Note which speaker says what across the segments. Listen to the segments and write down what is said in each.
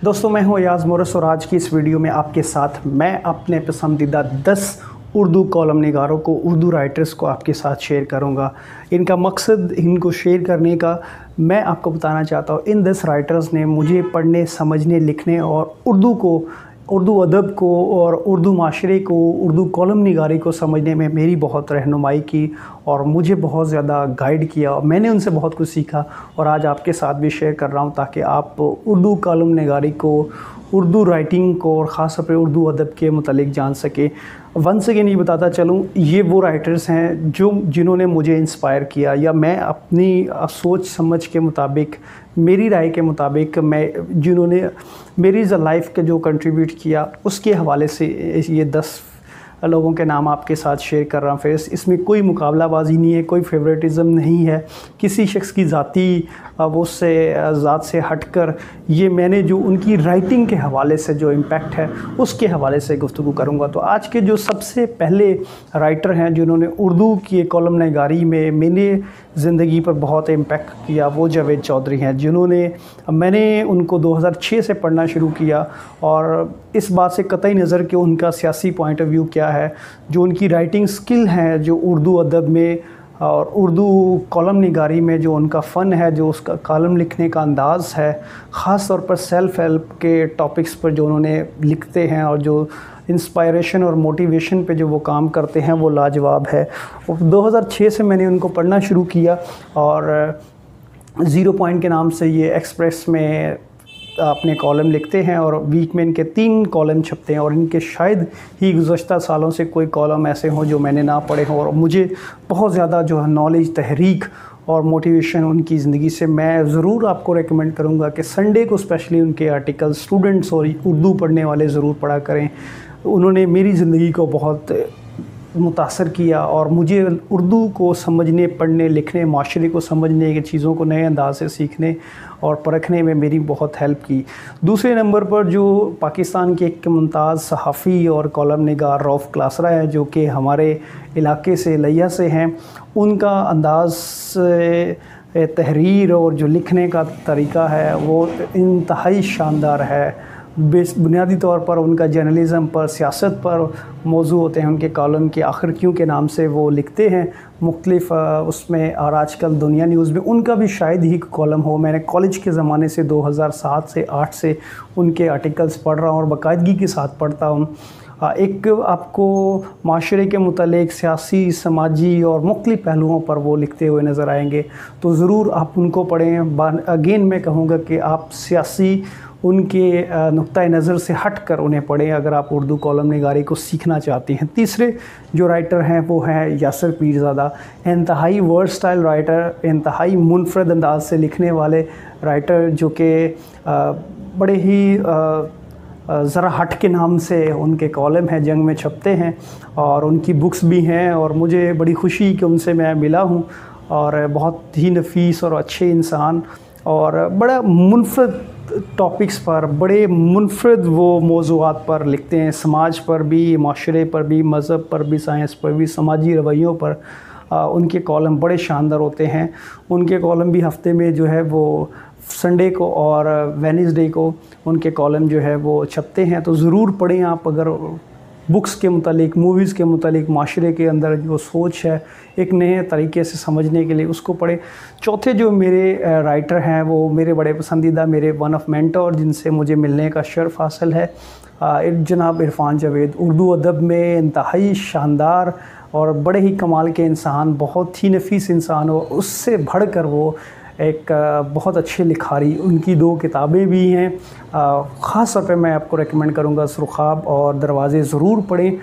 Speaker 1: दोस्तों, मैं हूं अयाज मोरस और आज की इस वीडियो में आपके साथ मैं अपने पसंदीदा 10 उर्दू कॉलम निगारों को, उर्दू राइटर्स को आपके साथ शेयर करूंगा। इनका मकसद इनको शेयर करने का मैं आपको बताना चाहता हूं, इन 10 राइटर्स ने मुझे पढ़ने, समझने, लिखने और उर्दू अदब को और उर्दू माशरे को, उर्दू कॉलम निगारी को समझने में मेरी बहुत रहनुमाई की और मुझे बहुत ज़्यादा गाइड किया। मैंने उनसे बहुत कुछ सीखा और आज आपके साथ भी शेयर कर रहा हूँ ताकि आप उर्दू कॉलम निगारी को, उर्दू राइटिंग को और ख़ास तौर पर उर्दू अदब के मुतालिक जान सके। वंस अगेन ये बताता चलूँ, ये वो राइटर्स हैं जिन्होंने मुझे इंस्पायर किया या मैं अपनी सोच समझ के मुताबिक, मेरी राय के मुताबिक, जिन्होंने मेरी लाइफ के जो कंट्रीब्यूट किया उसके हवाले से ये 10 लोगों के नाम आपके साथ शेयर कर रहा हूँ। फिर इसमें कोई मुकाबलाबाजी नहीं है, कोई फेवरेटिज़म नहीं है, किसी शख्स की ज़ात से हटकर ये मैंने जो उनकी राइटिंग के हवाले से जो इम्पैक्ट है उसके हवाले से गुफ्तगू करूँगा। तो आज के जो सबसे पहले राइटर हैं जिन्होंने उर्दू की कॉलम निगारी में मेरी ज़िंदगी पर बहुत इम्पैक्ट किया, वो जावेद चौधरी हैं, मैंने उनको 2006 से पढ़ना शुरू किया और इस बात से कतई नज़र कि उनका सियासी पॉइंट ऑफ व्यू क्या है, जो उनकी राइटिंग स्किल है, जो उर्दू अदब में और उर्दू कॉलम निगारी में जो उनका फ़न है, जो उसका कॉलम लिखने का अंदाज़ है, ख़ास तौर पर सेल्फ़ हेल्प के टॉपिक्स पर जो उन्होंने लिखते हैं और जो इंस्पायरेशन और मोटिवेशन पे जो वो काम करते हैं वो लाजवाब है। 2006 से मैंने उनको पढ़ना शुरू किया और ज़ीरो पॉइंट के नाम से ये एक्सप्रेस में अपने कॉलम लिखते हैं और वीक में इनके 3 कॉलम छपते हैं और इनके शायद ही गुज़श्ता सालों से कोई कॉलम ऐसे हों जो मैंने ना पढ़े हों और मुझे बहुत ज़्यादा जो है नॉलेज, तहरीक और मोटिवेशन उनकी ज़िंदगी से मैं ज़रूर आपको रेकमेंड करूँगा कि संडे को स्पेशली उनके आर्टिकल स्टूडेंट्स और उर्दू पढ़ने वाले ज़रूर पढ़ा करें। उन्होंने मेरी ज़िंदगी को बहुत मुतासर किया और मुझे उर्दू को समझने, पढ़ने, लिखने, माशरे को समझने की चीज़ों को नए अंदाज से सीखने और परखने में मेरी बहुत हेल्प की। दूसरे नंबर पर जो पाकिस्तान के एक मुमताज़ सहाफ़ी और कॉलम निगार रऊफ़ क्लासरा है, जो कि हमारे इलाके से, लिया से हैं, उनका अंदाज़ तहरीर और जो लिखने का तरीक़ा है वो इंतहाई शानदार है। बुनियादी तौर पर उनका जर्नलिज़म पर, सियासत पर मौजू होते हैं उनके कॉलम के। आखिर क्यों के नाम से वो लिखते हैं मुख्तलिफ उसमें, और आजकल दुनिया न्यूज़ में उनका भी शायद ही कॉलम हो। मैंने कॉलेज के ज़माने से 2007 से 8 से उनके आर्टिकल्स पढ़ रहा हूँ और बाकायदगी के साथ पढ़ता हूँ। एक आपको माशरे के मुतालिक सियासी, समाजी और मुख्तलिफ पहलुओं पर वो लिखते हुए नज़र आएंगे, तो ज़रूर आप उनको पढ़ें। अगेन मैं कहूँगा कि आप सियासी उनके नुक्ता नज़र से हट कर उन्हें पढ़ें अगर आप उर्दू कॉलम निगारी को सीखना चाहती हैं। तीसरे जो राइटर हैं वो हैं यासिर पीरज़ादा, इंतहाई वर्सटाइल राइटर, इंतहाई मुनफरद अंदाज से लिखने वाले राइटर, जो कि बड़े ही ज़रा हट के नाम से उनके कॉलम हैं, जंग में छपते हैं और उनकी बुक्स भी हैं और मुझे बड़ी खुशी कि उनसे मैं मिला हूँ और बहुत ही नफीस और अच्छे इंसान और बड़ा मुनफरद टॉपिक्स पर, बड़े मुनफरद वो मौज़ूआत पर लिखते हैं, समाज पर भी, माशरे पर भी, मज़हब पर भी, साइंस पर भी, समाजी रवैयों पर। उनके कॉलम बड़े शानदार होते हैं। उनके कॉलम भी हफ़्ते में जो है वो संडे को और वेडनेसडे को उनके कॉलम जो है वो छपते हैं, तो ज़रूर पढ़ें आप। अगर बुक्स के मुतालिक, मूवीज़ के मुतालिक, माशरे के अंदर जो सोच है एक नए तरीके से समझने के लिए, उसको पढ़ें। चौथे जो मेरे राइटर हैं वो मेरे बड़े पसंदीदा, मेरे वन ऑफ मेंटोर जिनसे मुझे मिलने का शर्फ हासिल है, जनाब इरफ़ान जावेद। उर्दू अदब में इंतहाई शानदार और बड़े ही कमाल के इंसान, बहुत ही नफीस इंसान हो, उससे बढ़कर वो एक बहुत अच्छे लिखारी। उनकी 2 किताबें भी हैं, ख़ास तौर पे मैं आपको रेकमेंड करूँगा, सुरख़ाब और दरवाज़े ज़रूर पढ़ें।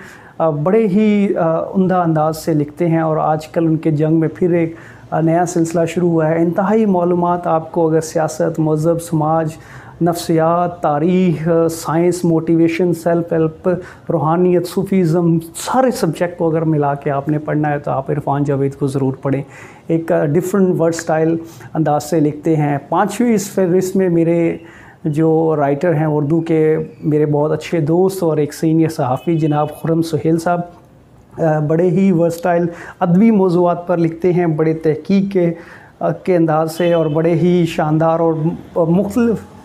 Speaker 1: बड़े ही उम्दा अंदाज से लिखते हैं और आजकल उनके जंग में फिर एक नया सिलसिला शुरू हुआ है। इंतहाई मालूमात आपको अगर सियासत, मज़हब, समाज, नफ्सियात, तारीख़, साइंस, मोटिवेशन, सेल्फ़ हेल्प, रूहानियत, सूफ़ीज़म, सारे सब्जेक्ट को अगर मिला के आपने पढ़ना है तो आप इरफ़ान जावेद को ज़रूर पढ़ें। एक डिफरेंट वर्सटाइल अंदाज से लिखते हैं। 5वीं इस फ़हरिस्त में मेरे जो राइटर हैं उर्दू के, मेरे बहुत अच्छे दोस्त और एक सीनियर सहाफ़ी जनाब खुर्रम सुहेल साहब, बड़े ही वर्सटाइल अदबी मौज़ूआत पर लिखते हैं, बड़े तहक़ीक़ के के अंदाज से और बड़े ही शानदार और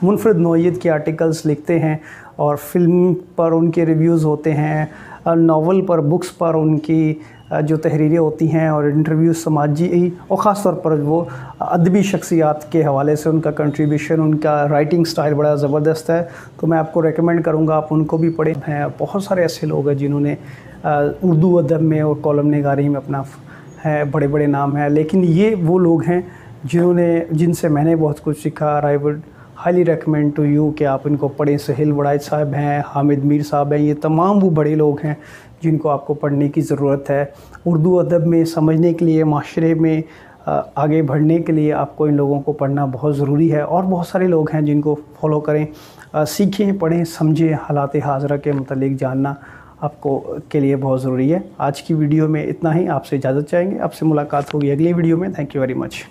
Speaker 1: मुनफरद नौइयत के आर्टिकल्स लिखते हैं, और फ़िल्म पर उनके रिव्यूज़ होते हैं, नावल पर, बुक्स पर उनकी जो तहरीरें होती हैं, और इंटरव्यू समाजी और ख़ास तौर पर वो अदबी शख्सियात के हवाले से उनका कंट्रीब्यूशन, उनका राइटिंग स्टाइल बड़ा ज़बरदस्त है। तो मैं आपको रेकमेंड करूँगा आप उनको भी पढ़ें। हैं बहुत सारे ऐसे लोग हैं जिन्होंने उर्दू अदब में और कॉलम निगारी में अपना है बड़े बड़े नाम हैं, लेकिन ये वो लोग हैं जिनसे मैंने बहुत कुछ सीखा। I would highly recommend to you कि आप इनको पढ़ें। सुहेल वड़ाइच साहब हैं, हामिद मीर साहब हैं, ये तमाम वो बड़े लोग हैं जिनको आपको पढ़ने की ज़रूरत है। उर्दू अदब में समझने के लिए, माशरे में आगे बढ़ने के लिए आपको इन लोगों को पढ़ना बहुत ज़रूरी है। और बहुत सारे लोग हैं जिनको फॉलो करें, सीखें, पढ़ें, समझें। हालात हाज़रा के मुतालिक जानना आपको के लिए बहुत ज़रूरी है। आज की वीडियो में इतना ही। आपसे इजाज़त चाहेंगे, आपसे मुलाकात होगी अगली वीडियो में। Thank you very much.